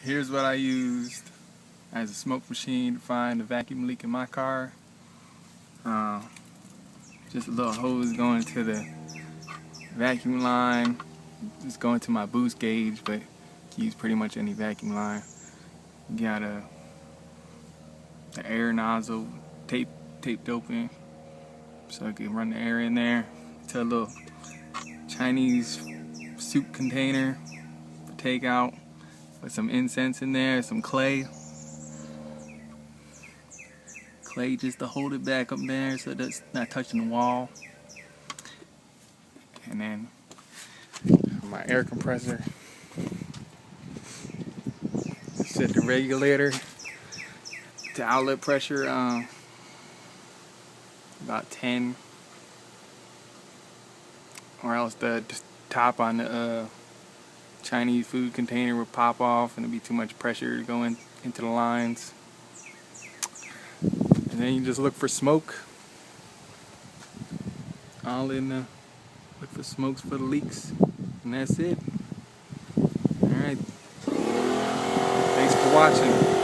Here's what I used as a smoke machine to find the vacuum leak in my car. Just a little hose going to the vacuum line. Just going to my boost gauge, but use pretty much any vacuum line. You got the air nozzle taped open, so I can run the air in there. To a little Chinese soup container for takeout, with some incense in there, some clay just to hold it back up there so that's not touching the wall. And then my air compressor, set the regulator to outlet pressure about 10, or else the top on the Chinese food container would pop off and it'd be too much pressure to go into the lines. And then you just look for smoke. Look for smokes for the leaks, and that's it. Alright. Thanks for watching.